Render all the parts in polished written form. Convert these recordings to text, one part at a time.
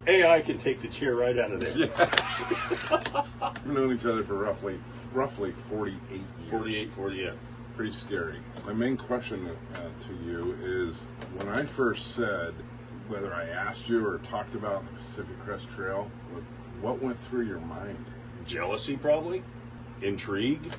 AI can take the chair right out of there. Yeah. We've known each other for roughly 48 years. 48, 40, yeah. Pretty scary. My main question to you is, when I first said, whether I asked you or talked about the Pacific Crest Trail, what went through your mind? Jealousy, probably. Intrigue.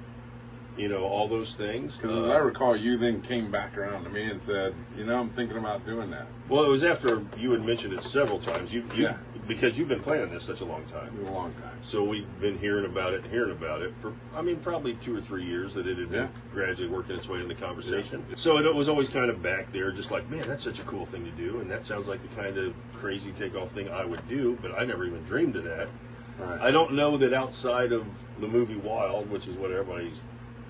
You know, all those things. Because as I recall, you then came back around to me and said, you know, I'm thinking about doing that. Well, it was after you had mentioned it several times. Yeah. Because you've been planning this such a long time. A long time. So we've been hearing about it for, I mean, probably 2 or 3 years that it had been gradually working its way into the conversation. Yeah. So it was always kind of back there, just like, man, that's such a cool thing to do. And that sounds like the kind of crazy takeoff thing I would do, but I never even dreamed of that. Right. I don't know that outside of the movie Wild, which is what everybody's,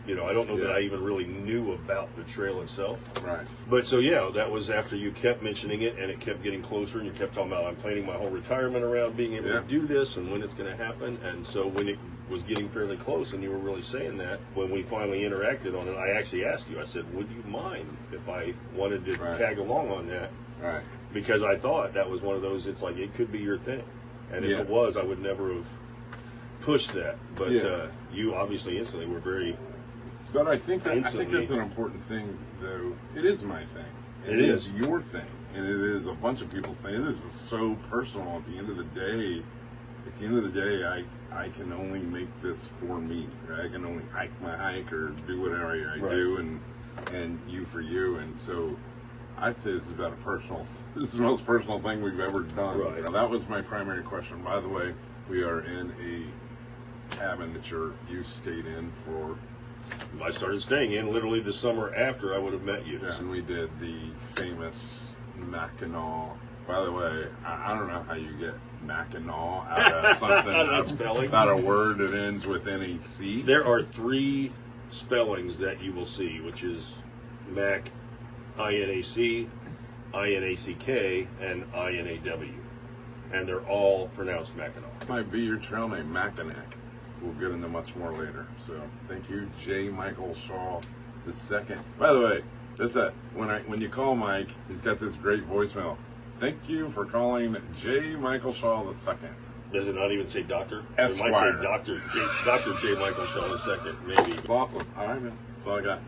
you know, I don't know that I even really knew about the trail itself. Right. But so, yeah, that was after you kept mentioning it and it kept getting closer and you kept talking about, I'm planning my whole retirement around being able to do this and when it's going to happen. And so when it was getting fairly close and you were really saying that, when we finally interacted on it, I actually asked you, I said, would you mind if I wanted to tag along on that? Right. Because I thought that was one of those, it's like, it could be your thing. And if it was, I would never have pushed that. But you obviously instantly were very... But I think that's an important thing, though. It is my thing. It is your thing, and it is a bunch of people's thing. It is so personal. At the end of the day, I can only make this for me. Right? I can only hike my hike or do whatever I do, and you for you. And so, I'd say this is about this is the most personal thing we've ever done. Right. Now, that was my primary question. By the way, we are in a cabin that you stayed in for. I started staying in literally the summer after I would have met you. Yeah, and we did the famous Mackinac. By the way, I don't know how you get Mackinac out of something out a word that ends with NAC. There are 3 spellings that you will see, which is Mac, INAC, INACK, and INAW. And they're all pronounced Mackinac. Might be your trail name, Mackinac. We'll get into much more later. So thank you, J. Michael Shaw II. By the way, that's it. When you call Mike, he's got this great voicemail. Thank you for calling J. Michael Shaw II. Does it not even say doctor? Esquire. It might say Dr. J. Michael Shaw II, maybe. Awesome. All right, man. That's all I got.